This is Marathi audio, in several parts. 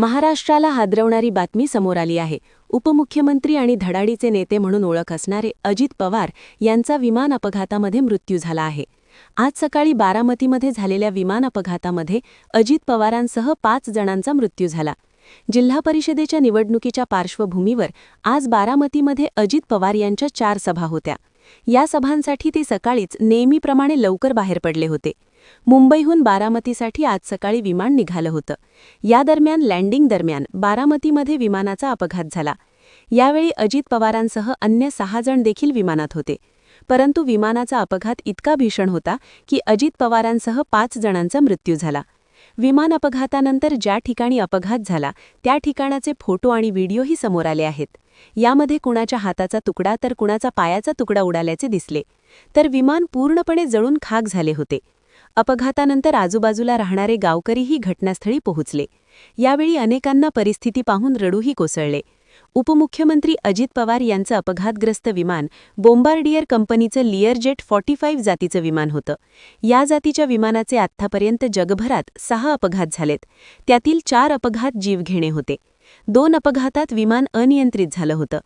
महाराष्ट्राला हादरवणारी बातमी समोर आली आहे. उपमुख्यमंत्री आणि धडाडीचे नेते म्हणून ओळख असणारे अजित पवार यांचा विमान अपघातामध्ये मृत्यू झाला आहे. आज सकाळी बारामतीमध्ये झालेल्या विमान अपघातामध्ये अजित पवारांसह 5 जणांचा मृत्यू झाला. जिल्हा परिषदेच्या निवडणुकीच्या पार्श्वभूमीवर आज बारामतीमध्ये अजित पवार यांच्या 4 सभा होत्या. या सभांसाठी ते सकाळीच नेहमीप्रमाणे लवकर बाहेर पडले होते. मुंबईहून बारामतीसाठी आज सकाळी विमान निघालं होतं. या दरम्यान लँडिंग दरम्यान बारामतीमध्ये विमानाचा अपघात झाला. यावेळी अजित पवारांसह अन्य 6 जण देखील विमानात होते. परंतु विमानाचा अपघात इतका भीषण होता की अजित पवारांसह 5 जणांचा मृत्यू झाला. विमान अपघातानंतर ज्या ठिकाणी अपघात झाला त्या ठिकाणाचे फोटो आणि व्हिडिओही समोर आले आहेत. यामध्ये कुणाच्या हाताचा तुकडा तर कुणाचा पायाचा तुकडा उडाल्याचे दिसले, तर विमान पूर्णपणे जळून खाक झाले होते. अपघातानंतर आजूबाजूला राहणारे गावकरीही घटनास्थळी पोहोचले. यावेळी अनेकांना परिस्थिती पाहून रडूही कोसळले. उपमुख्यमंत्री अजित पवार यांचं अपघातग्रस्त विमान बोम्बार्डियर कंपनीचं लिअरजेट 45 जातीचं विमान होतं. या जातीच्या विमानाचे आत्तापर्यंत जगभरात 6 अपघात झालेत. त्यातील 4 अपघात जीवघेणे होते. 2 अपघातात विमान अनियंत्रित झालं होतं.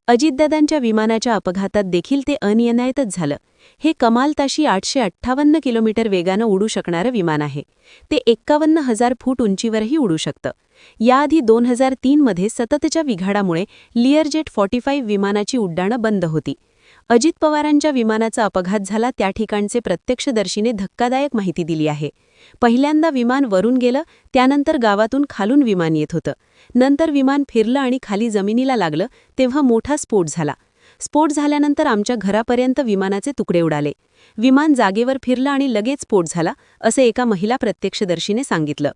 अजितदादांच्या विमानाच्या अपघातात देखील ते अनियंत्रितच झालं. हे कमाल ताशी 858 किलोमीटर वेगानं उडू शकणारं विमान आहे. ते 51,000 फूट उंचीवरही उडू शकतं. याआधी 2003 मध्ये सततच्या बिघाडामुळे लिअरजेट 45 विमानाची उड्डाणं बंद होती. अजित पवारांच्या विमानाचा अपघात झाला त्या ठिकाणचे प्रत्यक्षदर्शीने धक्कादायक माहिती दिली आहे. पहिल्यांदा विमान वरून गेलं, त्यानंतर गावातून खालून विमान येत होतं. नंतर विमान फिरलं आणि खाली जमिनीला लागलं तेव्हा मोठा स्फोट झाला. स्फोट झाल्यानंतर आमच्या घरापर्यंत विमानाचे तुकडे उडाले. विमान जागेवर फिरलं आणि लगेच स्फोट झाला, असे एका महिला प्रत्यक्षदर्शीने सांगितलं.